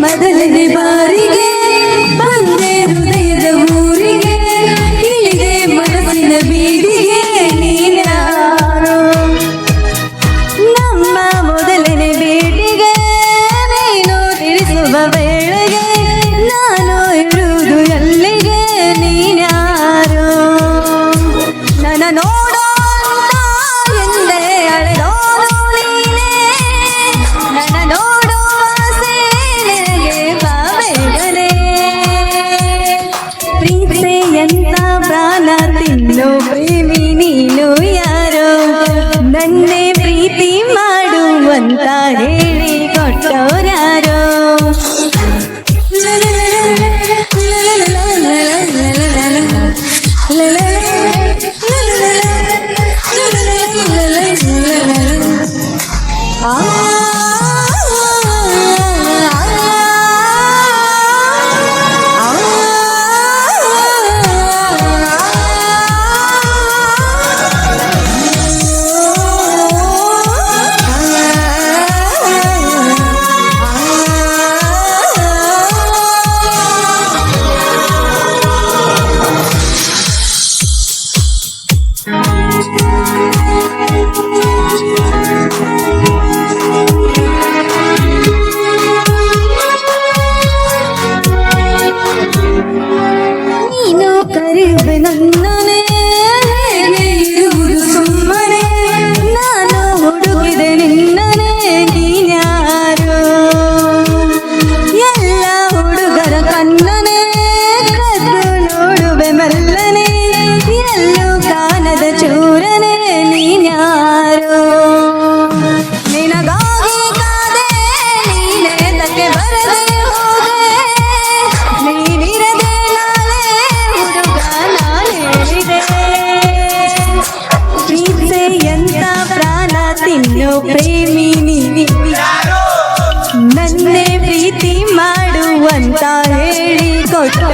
ಮೊದಲನೇ ಬಾರಿಗೆ ಬಂದೆ ಹೃದಯದ ಊರಿಗೆ, ಇಳಿದೆ ಮನಸ್ಸಿನ ಬೀದಿಗೆ ನೀನ್ಯಾರೋ. ನಮ್ಮ ಮೊದಲನೇ ಭೇಟಿಗೆ ನೀನು ತಿಳಿಸುವ ವೇಳೆಗೆ ನಾನು ಇರುವುದು ಎಲ್ಲಿಗೆ ನೀನ್ಯಾರೋ. ನನ್ನ ನೋಡೋ ಎಂದೇ ಅಳೆದೋನು ನೀನೇ, ನನ್ನ ನೋಡೋ ಸೇನೆಗೆ ಬಾಬೇಗನೆ. ಪ್ರೀತಿ ಎಂತ ಪ್ರಾಣ ತಿನ್ನೋ ಪ್ರೇಮಿ ನೀನು ಯಾರೋ, ನನ್ನೇ ಪ್ರೀತಿ ಮಾಡುವಂತ ಹೇಳಿ ಕೊಟ್ಟೋರ್ಯಾರೋ. ನೀನು ಕರೆಯುವೆ ನನ್ನನೆ, ಇರುವುದು ಸುಮ್ಮನೆ, ನಾನು ಹುಡುಕಿದೆ ನಿನ್ನನೆ ನೀನ್ಯಾರೋ. ಎಲ್ಲ ಹುಡುಗರ ಕಣ್ಣನೆ ಕದ್ದು ನೋಡುವೆ ಮೆಲ್ಲನೆ, ಎಲ್ಲೂ ಕಾಣದ ಚೂರನೆ ನೀನ್ಯಾರೋ. ನಿನಗಾಗಿ ಕಾದೆ ನೀನೇ ತಕ್ಕೆ ಬರದೆ ಹೋದೆ, ನೀನಿರದೆ ನಾಳೆ ಹುಡುಗ ನಾನೇಳಿದೆ. ಪ್ರೀತಿ ಎಂತ ಪ್ರಾಣ ತಿನ್ನೋ ಪ್ರೇಮಿ ನೀನ್ಯಾರೋ, ನನ್ನೇ ಪ್ರೀತಿ ಮಾಡುವಂತ ಹೇಳಿ ಕೊಟ್ಟು